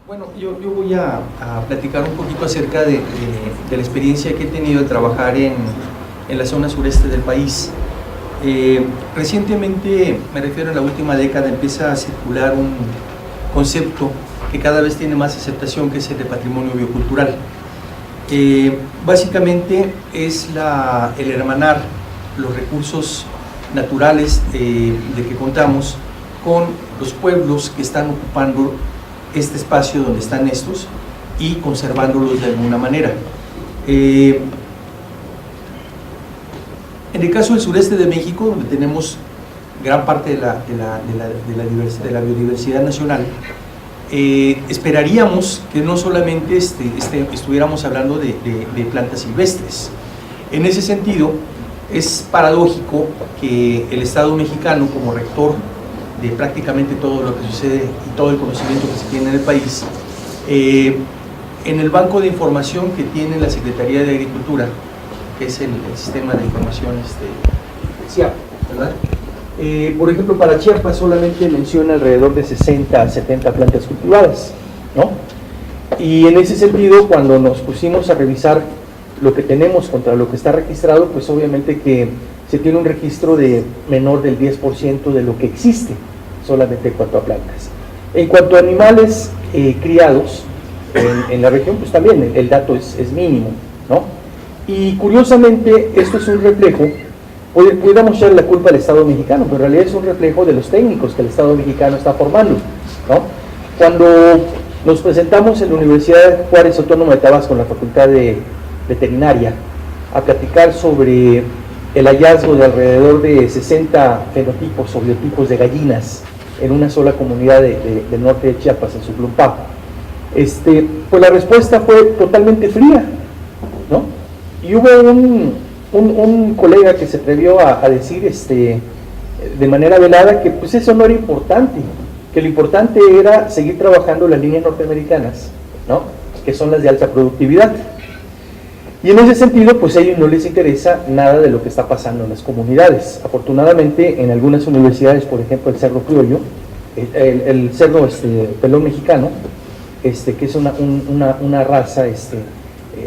Bueno, yo voy a platicar un poquito acerca de la experiencia que he tenido de trabajar en la zona sureste del país. Recientemente, me refiero a la última década, empieza a circular un concepto que cada vez tiene más aceptación, que es el de patrimonio biocultural. Básicamente es el hermanar los recursos naturales de que contamos con los pueblos que están ocupando este espacio donde están estos y conservándolos de alguna manera. En el caso del sureste de México, donde tenemos gran parte de la biodiversidad nacional, esperaríamos que no solamente estuviéramos hablando de plantas silvestres. En ese sentido, es paradójico que el Estado mexicano, como rector de prácticamente todo lo que sucede y todo el conocimiento que se tiene en el país, en el banco de información que tiene la Secretaría de Agricultura, que es el sistema de información CIAP, ¿verdad? Por ejemplo, para Chiapas solamente menciona alrededor de 60 a 70 plantas cultivadas, ¿no? Y en ese sentido, cuando nos pusimos a revisar lo que tenemos contra lo que está registrado, pues obviamente que se tiene un registro de menor del 10% de lo que existe, solamente en cuanto a plantas. En cuanto a animales criados en la región, pues también el dato es mínimo, ¿no? Y curiosamente, esto es un reflejo, pudiéramos echar la culpa al Estado mexicano, pero en realidad es un reflejo de los técnicos que el Estado mexicano está formando, ¿no? Cuando nos presentamos en la Universidad Juárez Autónoma de Tabasco, en la Facultad de Veterinaria, a platicar sobre el hallazgo de alrededor de 60 fenotipos o biotipos de gallinas en una sola comunidad del norte de Chiapas, en Suclumpá, pues la respuesta fue totalmente fría, ¿no? Y hubo un colega que se atrevió a decir de manera velada que pues eso no era importante, que lo importante era seguir trabajando las líneas norteamericanas, ¿no? Que son las de alta productividad. Y en ese sentido, pues a ellos no les interesa nada de lo que está pasando en las comunidades. Afortunadamente, en algunas universidades, por ejemplo, el cerdo criollo, el cerdo pelón mexicano, que es una raza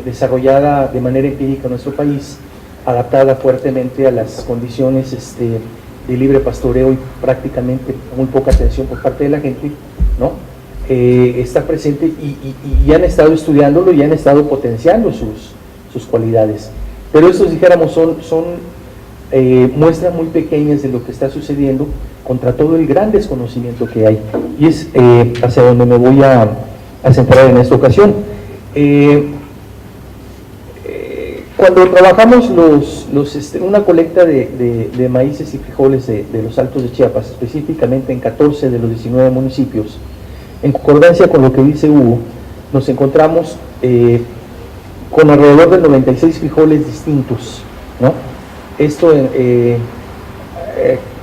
desarrollada de manera empírica en nuestro país, adaptada fuertemente a las condiciones de libre pastoreo y prácticamente muy poca atención por parte de la gente, ¿no? Está presente y han estado estudiándolo y han estado potenciando sus cualidades, pero estos, dijéramos, son muestras muy pequeñas de lo que está sucediendo contra todo el gran desconocimiento que hay, y es hacia donde me voy a centrar en esta ocasión. Cuando trabajamos una colecta de maíces y frijoles de los Altos de Chiapas, específicamente en 14 de los 19 municipios, en concordancia con lo que dice Hugo, nos encontramos con alrededor de 96 frijoles distintos, ¿no? Esto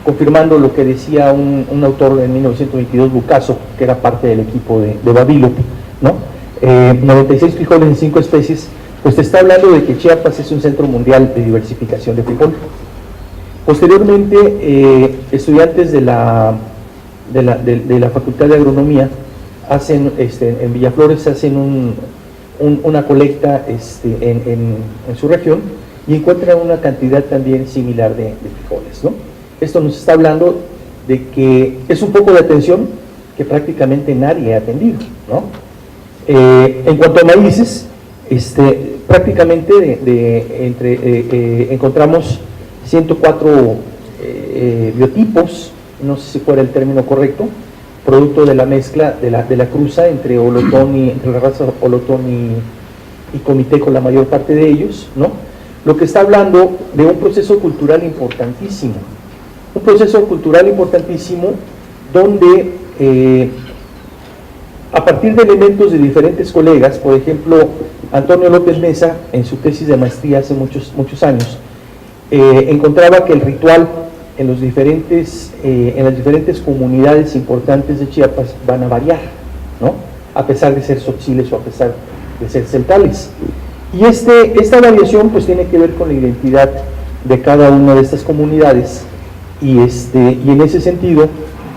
confirmando lo que decía un autor en 1922, Bucaso, que era parte del equipo de Babilo, ¿no? 96 frijoles en 5 especies, pues te está hablando de que Chiapas es un centro mundial de diversificación de frijol. Posteriormente, estudiantes de la Facultad de Agronomía hacen, en Villaflores hacen una colecta en su región y encuentran una cantidad también similar de frijoles, ¿no? Esto nos está hablando de que es un poco de atención que prácticamente nadie ha atendido, ¿no? En cuanto a maíces, prácticamente encontramos 104 biotipos, no sé si fuera el término correcto, producto de la mezcla de la cruza entre la raza Olotón y Comité, con la mayor parte de ellos, ¿no? Lo que está hablando de un proceso cultural importantísimo, donde a partir de elementos de diferentes colegas, por ejemplo, Antonio López Mesa, en su tesis de maestría hace muchos años, encontraba que el ritual en las diferentes comunidades importantes de Chiapas van a variar, ¿no? A pesar de ser tzotziles o a pesar de ser celtales. Y esta variación pues tiene que ver con la identidad de cada una de estas comunidades, y en ese sentido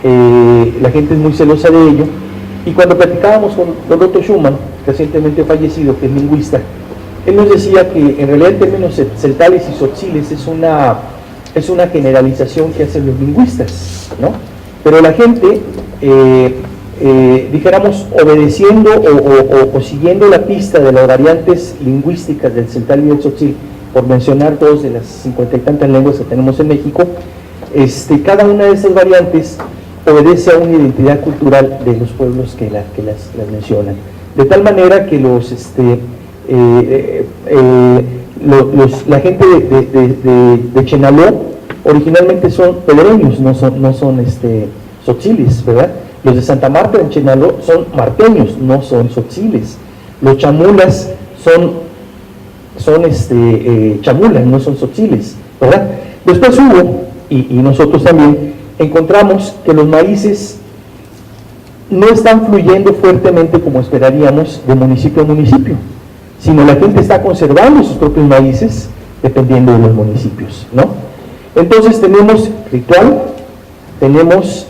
la gente es muy celosa de ello, Y cuando platicábamos con Otto Schumann, recientemente fallecido, que es lingüista, él nos decía que en realidad en términos celtales y tzotziles es una generalización que hacen los lingüistas, ¿no? Pero la gente, dijéramos, obedeciendo o siguiendo la pista de las variantes lingüísticas del celtal y del tzotzil, por mencionar dos de las 50 y tantas lenguas que tenemos en México, cada una de esas variantes obedece a una identidad cultural de los pueblos que las mencionan. De tal manera que la gente de Chenaló originalmente son pedreños, no son tzotziles, ¿verdad? Los de Santa Marta en Chenaló son marteños, no son tzotziles. Los chamulas son chamulas, no son tzotziles, ¿verdad? Después hubo, y nosotros también, encontramos que los maíces no están fluyendo fuertemente como esperaríamos de municipio a municipio, sino la gente está conservando sus propios maíces dependiendo de los municipios, ¿no? Entonces tenemos ritual, tenemos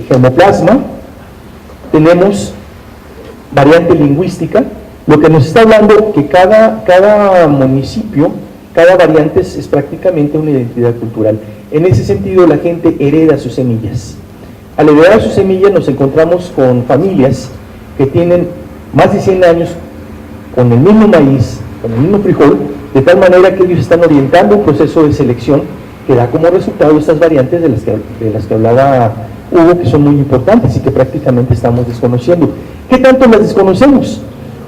germoplasma, tenemos variante lingüística, lo que nos está hablando que cada municipio, cada variante es prácticamente una identidad cultural. En ese sentido, la gente hereda sus semillas. Al heredar sus semillas nos encontramos con familias que tienen más de 100 años con el mismo maíz, con el mismo frijol, de tal manera que ellos están orientando un proceso de selección que da como resultado estas variantes de las que hablaba Hugo, que son muy importantes y que prácticamente estamos desconociendo. ¿Qué tanto las desconocemos?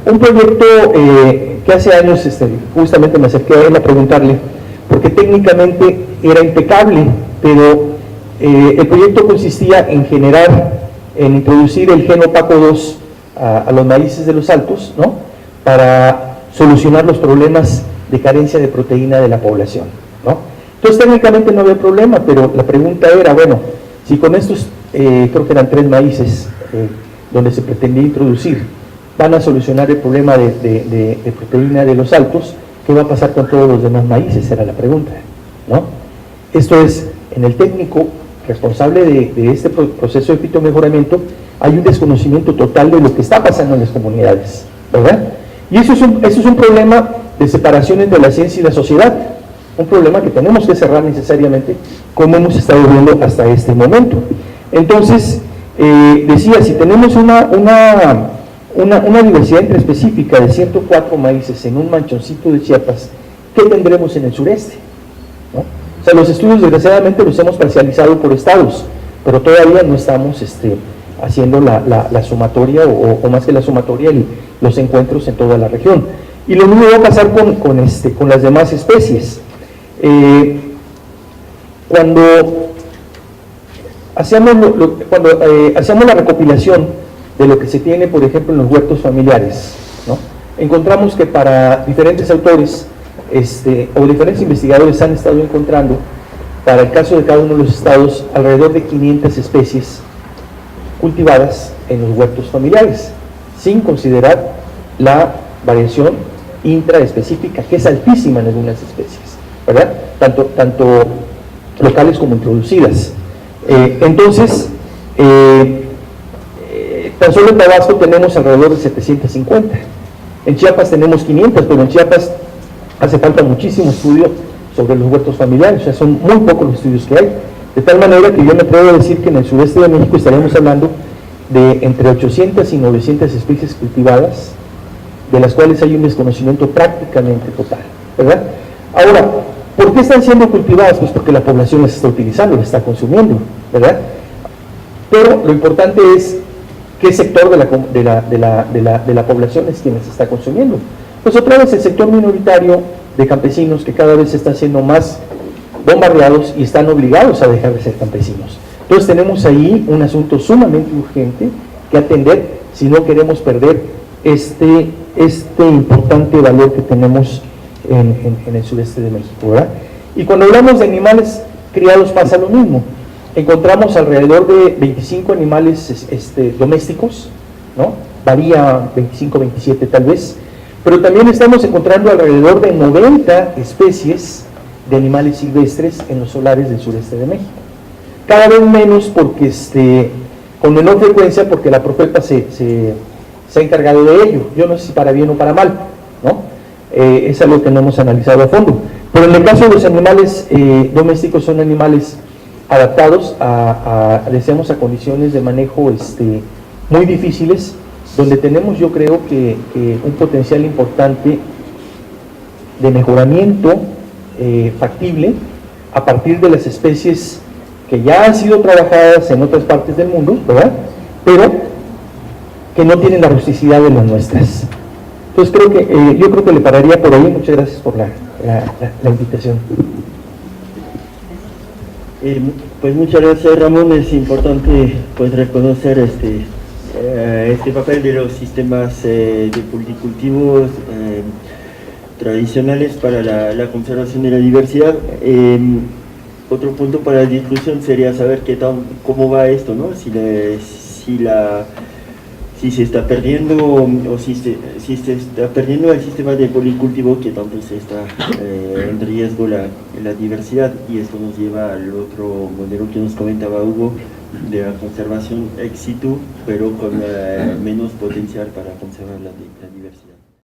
Un proyecto que hace años justamente me acerqué a él a preguntarle, porque técnicamente era impecable, pero el proyecto consistía en introducir el gen opaco 2 a los maíces de los altos, ¿no? Para solucionar los problemas de carencia de proteína de la población, ¿no? Entonces técnicamente no había problema, pero la pregunta era, bueno, si con estos, creo que eran 3 maíces donde se pretendía introducir, van a solucionar el problema de proteína de los altos, ¿qué va a pasar con todos los demás maíces? Era la pregunta, ¿no? Esto es, en el técnico responsable de este proceso de fitomejoramiento, hay un desconocimiento total de lo que está pasando en las comunidades, ¿verdad? Y eso es un problema de separación entre la ciencia y la sociedad, un problema que tenemos que cerrar necesariamente, como hemos estado viendo hasta este momento. Entonces, decía, si tenemos una diversidad intraespecífica de 104 maíces en un manchoncito de Chiapas, ¿qué tendremos en el sureste? ¿No? O sea, los estudios desgraciadamente los hemos parcializado por estados, pero todavía no estamos haciendo la sumatoria o más que la sumatoria, los encuentros en toda la región. Y lo mismo va a pasar con las demás especies. Cuando hacemos la recopilación de lo que se tiene, por ejemplo, en los huertos familiares, ¿no? Encontramos que para diferentes autores o diferentes investigadores han estado encontrando, para el caso de cada uno de los estados, alrededor de 500 especies cultivadas en los huertos familiares, sin considerar la variación intraespecífica, que es altísima en algunas especies, ¿verdad? Tanto locales como introducidas. Entonces, tan solo en Tabasco tenemos alrededor de 750, en Chiapas tenemos 500, pero en Chiapas hace falta muchísimo estudio sobre los huertos familiares, o sea, son muy pocos los estudios que hay, de tal manera que yo me atrevo a decir que en el sureste de México estaríamos hablando de entre 800 y 900 especies cultivadas, de las cuales hay un desconocimiento prácticamente total, ¿verdad? Ahora, ¿por qué están siendo cultivadas? Pues porque la población las está utilizando, las está consumiendo, ¿verdad? Pero lo importante es qué sector de la población es quien las está consumiendo. Pues otra vez el sector minoritario de campesinos que cada vez se está haciendo más bombardeados y están obligados a dejar de ser campesinos. Entonces tenemos ahí un asunto sumamente urgente que atender si no queremos perder este importante valor que tenemos en el sureste de México, ¿verdad? Y cuando hablamos de animales criados pasa lo mismo. Encontramos alrededor de 25 animales domésticos, ¿no? Varía 25, 27 tal vez, pero también estamos encontrando alrededor de 90 especies de animales silvestres en los solares del sureste de México. Cada vez menos porque con menor frecuencia porque la Profepa se ha encargado de ello. Yo no sé si para bien o para mal, ¿no? Es algo que no hemos analizado a fondo. Pero en el caso de los animales domésticos, son animales adaptados decíamos, a condiciones de manejo muy difíciles, donde tenemos, yo creo que un potencial importante de mejoramiento factible a partir de las especies que ya han sido trabajadas en otras partes del mundo, ¿verdad? Pero que no tienen la rusticidad de las nuestras. Entonces yo creo que le pararía por ahí. Muchas gracias por la invitación. Pues muchas gracias, Ramón. Es importante pues reconocer este papel de los sistemas de cultivos tradicionales para la conservación de la diversidad. Otro punto para la discusión sería saber cómo va esto, ¿no? Si se está perdiendo o si se está perdiendo el sistema de policultivo, que tanto se está en riesgo la diversidad, y esto nos lleva al otro modelo que nos comentaba Hugo, de la conservación ex situ, pero con menos potencial para conservar la diversidad.